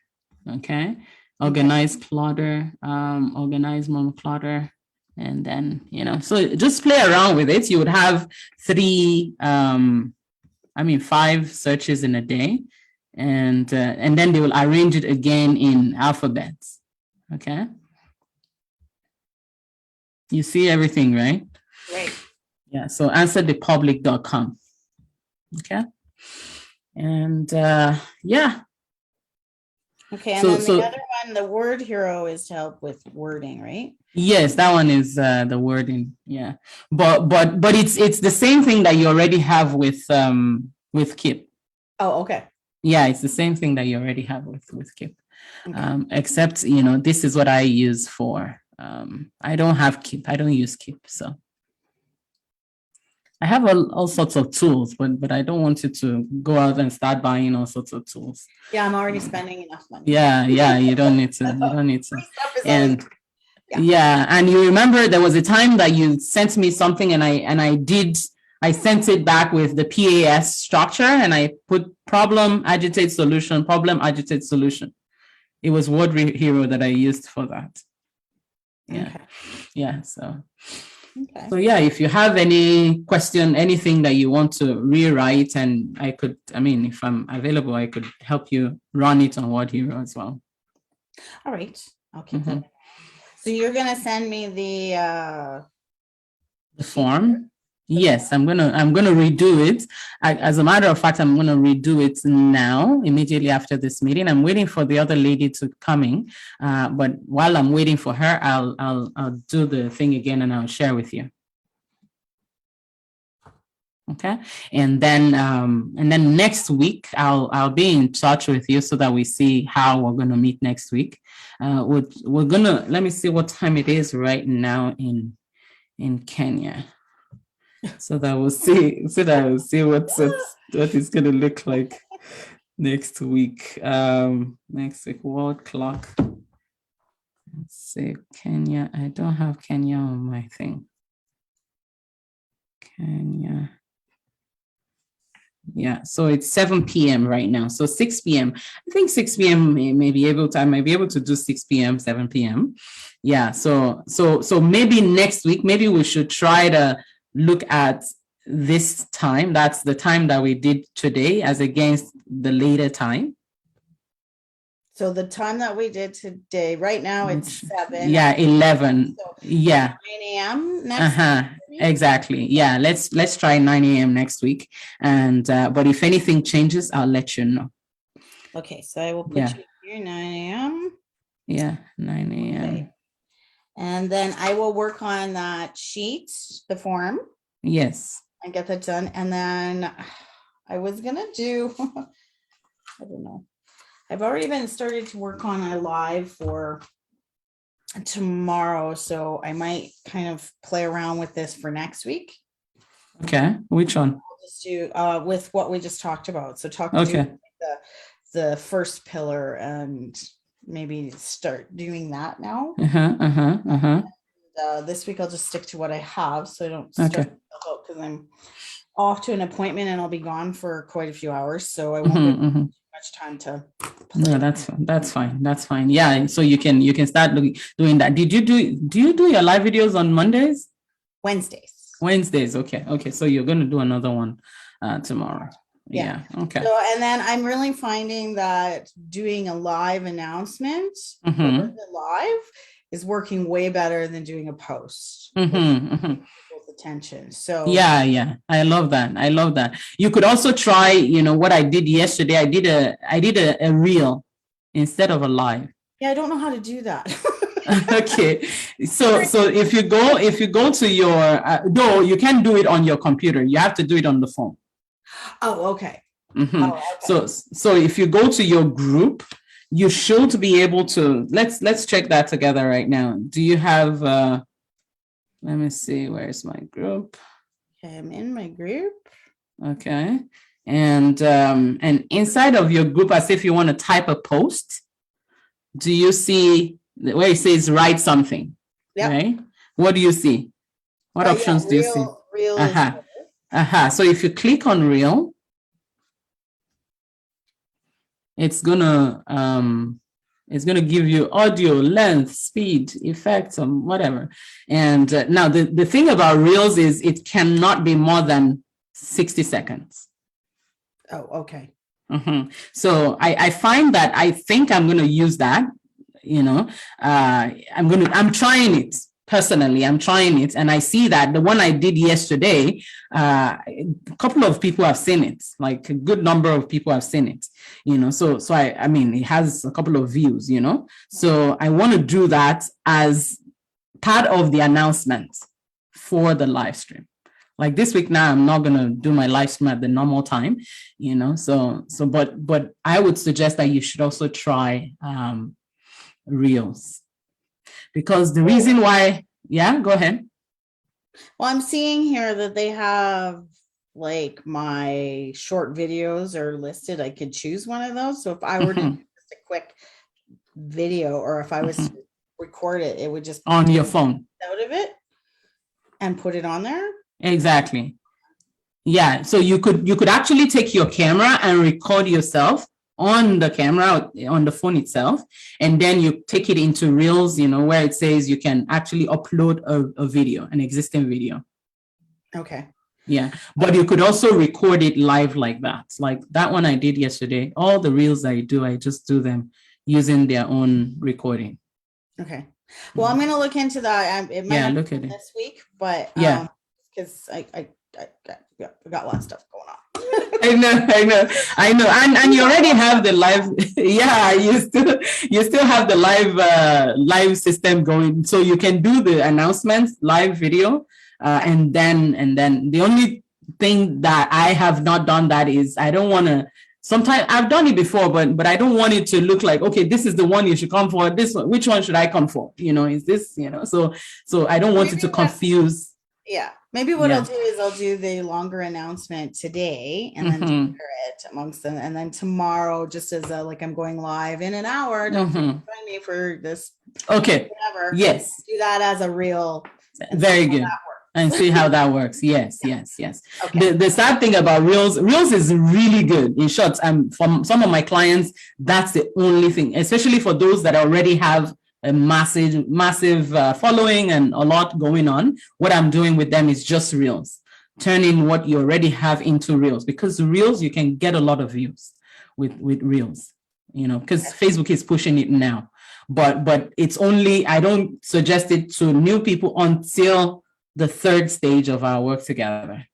Okay. Organize clutter, organize mom clutter. And then, so just play around with it. You would have 5 searches in a day. And then they will arrange it again in alphabets. Okay. You see everything, right? Right. Yeah. So answerthepublic.com. Okay. And yeah. Okay. And then the other one, the word hero, is to help with wording, right? Yes, that one is the wording. Yeah. But it's the same thing that you already have with Keep. Oh, okay. Yeah, it's the same thing that you already have with Keep. Okay. Except, this is what I use for. I don't have Keep. I don't use Keep. So I have all sorts of tools, but I don't want you to go out and start buying all sorts of tools. Yeah, I'm already spending enough money. Yeah, you don't need to. You don't need to. And and you remember there was a time that you sent me something, and I sent it back with the PAS structure, and I put problem, agitate, solution, problem, agitate, solution. it was Word Hero that I used for that. Yeah. Okay. Yeah. So Okay. yeah, if you have any question, anything that you want to rewrite, and if I'm available, I could help you run it on Word Hero as well. All right. I'll keep that. So you're gonna send me the form. Yes, I'm gonna redo it. As a matter of fact, I'm gonna redo it now, immediately after this meeting. I'm waiting for the other lady to come in, but while I'm waiting for her, I'll do the thing again and I'll share with you. Okay, and then next week I'll be in touch with you so that we see how we're gonna meet next week. We're gonna, let me see what time it is right now in Kenya, so that we'll see what it's gonna look like next week. Next week, world clock. Let's see, Kenya. I don't have Kenya on my thing. Kenya. Yeah, so it's 7 p.m. right now. So 6 p.m. I think 6 p.m. I might be able to do 6 p.m., 7 p.m. Yeah, so maybe next week, maybe we should try to look at this time. That's the time that we did today as against the later time. So the time that we did today, right now it's 7. Yeah, 11. So yeah. 9 a.m. next week? Exactly. Yeah, let's try 9 a.m. next week. And but if anything changes, I'll let you know. Okay, so I will put you here 9 a.m. Yeah, 9 a.m. Okay. And then I will work on that sheet, the form. Yes. And get that done. And then I was gonna do, I don't know. I've already been started to work on a live for tomorrow, so I might kind of play around with this for next week. Okay, which one? I'll just do with what we just talked about. So the first pillar and maybe start doing that now. This week I'll just stick to what I have, so I don't start because I'm off to an appointment and I'll be gone for quite a few hours, so I won't get much time to play. No, that's fine. Yeah, so you can start doing that. Do you do your live videos on Mondays? Wednesdays. Okay, so you're going to do another one tomorrow. Yeah. Okay. So, and then I'm really finding that doing a live announcement live is working way better than doing a post. Attention. So yeah, I love that. You could also try, what I did yesterday. I did a reel instead of a live. Yeah, I don't know how to do that. Okay, so if you go to your no, you can't do it on your computer. You have to do it on the phone. Oh, okay. Okay. So if you go to your group, you should be able to. Let's check that together right now. Do you have? Let me see, where's my group? Okay, I'm in my group. Okay. And inside of your group, as if you want to type a post, do you see where it says write something? Yeah. Right? What do you see? What options do you see? Reel. So if you click on reel, it's gonna give you audio, length, speed, effects, or whatever. And now the thing about reels is it cannot be more than 60 seconds. Oh, okay. So I find that I think I'm going to use that. I'm trying it. Personally, I'm trying it, and I see that the one I did yesterday, a couple of people have seen it, like a good number of people have seen it, so I mean, it has a couple of views, so I want to do that as part of the announcement for the live stream. Like this week now, I'm not going to do my live stream at the normal time, but I would suggest that you should also try reels. Because the reason why, go ahead. Well, I'm seeing here that they have like my short videos are listed. I could choose one of those. So if I were to do just a quick video, or if I was to record it, it would just on your phone out of it and put it on there. Exactly. Yeah. So you could actually take your camera and record yourself on the camera, on the phone itself, and then you take it into Reels, where it says you can actually upload a video, an existing video. Okay. Yeah, but you could also record it live like that. Like that one I did yesterday. All the Reels I just do them using their own recording. Okay. Well, I'm going to look into that. It might not look be at it. this week, but Yeah. because I got a lot of stuff going on. I know. And you already have the live. Yeah, you still have the live system going, so you can do the announcements live video. And then the only thing that I have not done that is I don't want to. Sometimes I've done it before, but I don't want it to look like, okay, this is the one you should come for. This one, which one should I come for? Is this, so I don't want it to confuse. Yeah. Maybe what I'll do is I'll do the longer announcement today and then share it amongst them. And then tomorrow, just as like I'm going live in an hour, don't join me for this. Okay. Whatever. Yes. Do that as a reel. Very good. And see how that works. Yes. Okay. The sad thing about Reels is really good. In short, from some of my clients, that's the only thing, especially for those that already have a massive following and a lot going on. What I'm doing with them is just Reels, turning what you already have into Reels, because Reels, you can get a lot of views with Reels, because Facebook is pushing it now. But it's only, I don't suggest it to new people until the third stage of our work together.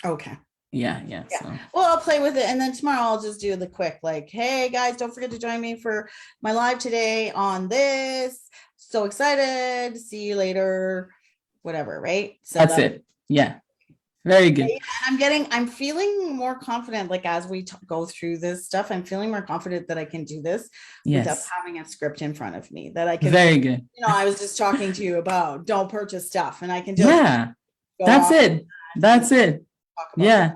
Okay. Yeah. So. Well, I'll play with it. And then tomorrow I'll just do the quick, like, hey guys, don't forget to join me for my live today on this. So excited. See you later. Whatever, right? So that's it. Yeah. Very good. I'm feeling more confident, like as we go through this stuff, I'm feeling more confident that I can do this without having a script in front of me, that I can. Very good. I was just talking to you about don't purchase stuff, and I can just that's it. Yeah.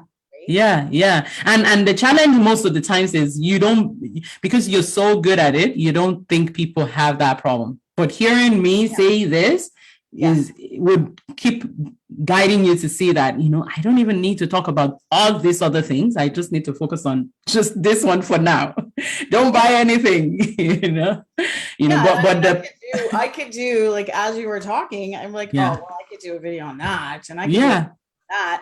And the challenge most of the times is you don't, because you're so good at it, you don't think people have that problem. But hearing me say this would keep guiding you to see that, I don't even need to talk about all these other things. I just need to focus on just this one for now. Don't buy anything, but I could do, like, as you were talking, I'm like, I could do a video on that. And I could do that.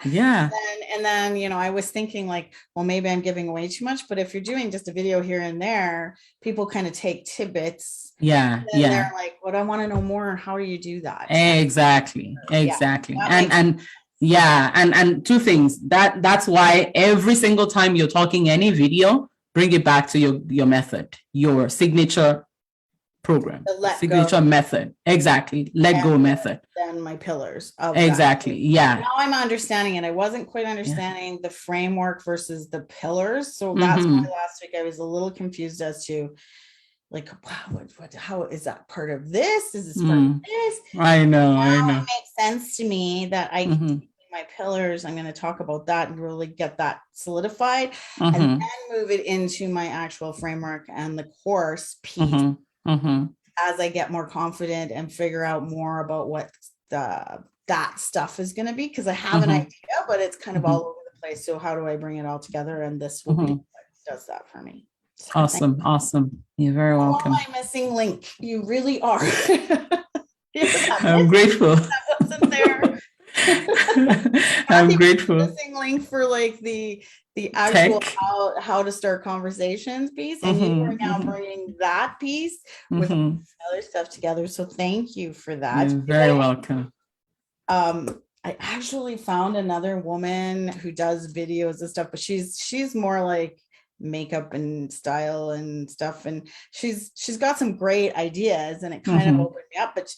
Yeah. And then, I was thinking like, well, maybe I'm giving away too much, but if you're doing just a video here and there, people kind of take tidbits. Yeah. They're like, what I want to know more. How do you do that? Exactly. And two things that's why every single time you're talking any video, bring it back to your method, your signature program, signature method. Exactly. Let go method. Then my pillars. Exactly. That. Yeah. Now I'm understanding it. I wasn't quite understanding the framework versus the pillars. So that's why last week I was a little confused as to, like, wow, how is that part of this? Is this part of this? I know. It makes sense to me that I my pillars, I'm going to talk about that and really get that solidified and then move it into my actual framework and the course piece as I get more confident and figure out more about what that stuff is going to be, because I have an idea, but it's kind of all over the place. So how do I bring it all together? And this will be what does that for me. So awesome. You're very welcome. My missing link. You really are. I'm grateful. That wasn't there. I'm grateful. Missing link for like the actual how to start conversations piece, and you are now bringing that piece with other stuff together. So thank you for that. You're very welcome. I actually found another woman who does videos and stuff, but she's more like makeup and style and stuff, and she's got some great ideas, and it kind of opened me up. But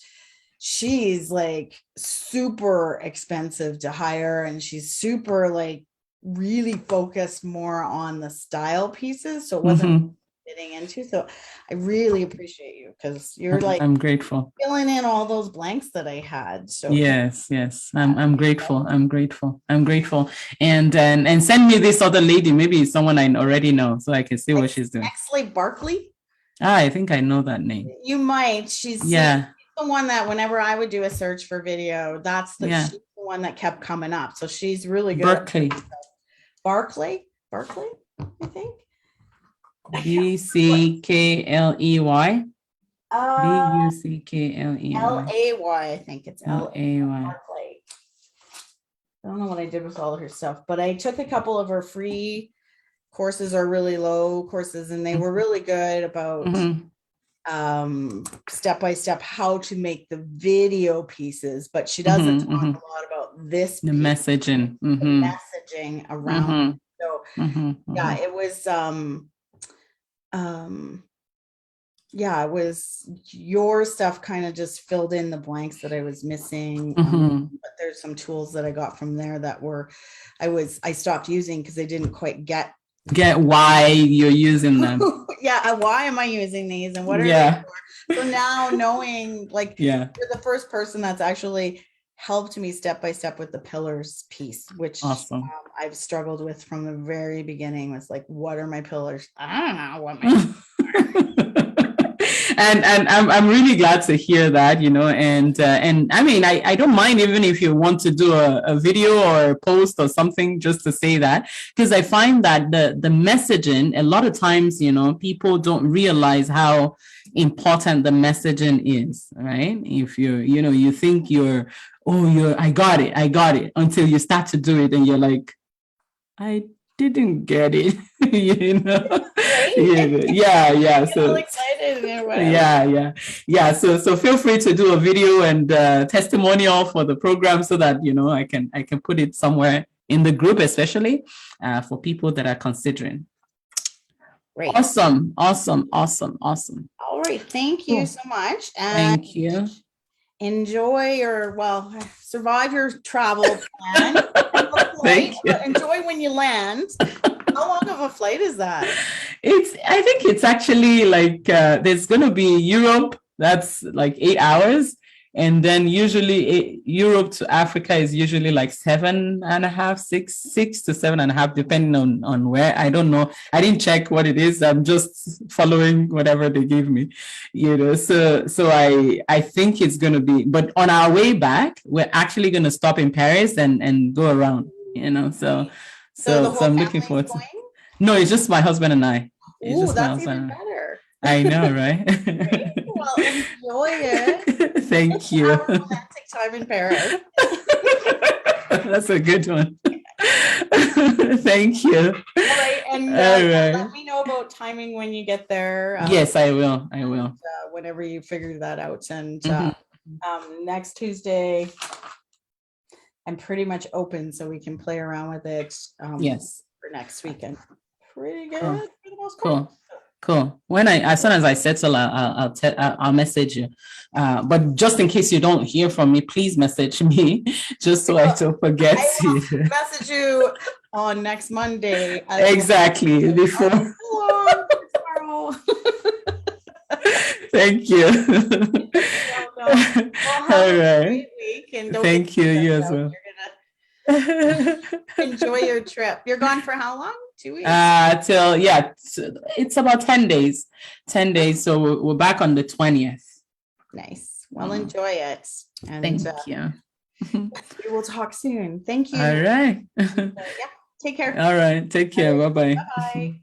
she's like super expensive to hire, and she's super like really focused more on the style pieces, so it wasn't fitting into. So I really appreciate you, because you're like, I'm grateful, filling in all those blanks that I had. So yes, I'm grateful. And send me this other lady, maybe it's someone I already know, so I can see what she's doing. Exley Barkley. I think I know that name. You might. She's the one that whenever I would do a search for video, she's the one that kept coming up. So she's really good. Barkley, I think. Buckley. Buckley. Lay, I think it's Lay. Barclay. I don't know what I did with all of her stuff, but I took a couple of her free courses or really low courses, and they were really good about step by step how to make the video pieces, but she doesn't talk a lot about this The piece, messaging. the messaging around. So yeah, it was yeah, it was your stuff kind of just filled in the blanks that I was missing. But there's some tools that I got from there that were I stopped using because I didn't quite get why you're using them. Yeah, why am I using these and what are they for? So now knowing, like, you're the first person that's actually helped me step by step with the pillars piece, which I've struggled with from the very beginning. Was like, what are my pillars? I don't know what my and I'm really glad to hear that, and I mean, I don't mind even if you want to do a video or a post or something just to say that, because I find that the messaging, a lot of times, people don't realize how important the messaging is, right? If you think I got it until you start to do it and you're like, I didn't get it. Yeah. So excited. So feel free to do a video and testimonial for the program so that I can put it somewhere in the group, especially for people that are considering. Great. Awesome. All right, thank you so much. And thank you. Enjoy survive your travel plan. Thank you. Enjoy when you land. How long of a flight is that? I think it's actually like there's going to be Europe. That's like 8 hours. And then usually Europe to Africa is usually like 7.5, 6 to 7.5, depending on where. I don't know. I didn't check what it is. I'm just following whatever they give me, So I think it's going to be, but on our way back, we're actually going to stop in Paris and go around, So I'm looking forward to. No, it's just my husband and I. Oh, that's even better. I know, right? Well, enjoy it. Thank you. Have a romantic time in Paris. That's a good one. Thank you. All right, and let me know about timing when you get there. Yes, I will. Whenever you figure that out. And next Tuesday, I'm pretty much open, so we can play around with it. Yes. For next weekend. Pretty good for the most part. Cool. As soon as I settle, I'll message you. But just in case you don't hear from me, please message me, just so I don't forget. I will message you on next Monday. Exactly. Before. Tomorrow. Thank you. Well, have a great week, and don't Thank you. You as well. Enjoy your trip. You're gone for how long? 2 weeks? It's about 10 days. 10 days. So we're back on the 20th. Nice. Well, enjoy it. And thank you. We will talk soon. Thank you. All right. Take care. All right. Take care. Bye-bye. Bye-bye.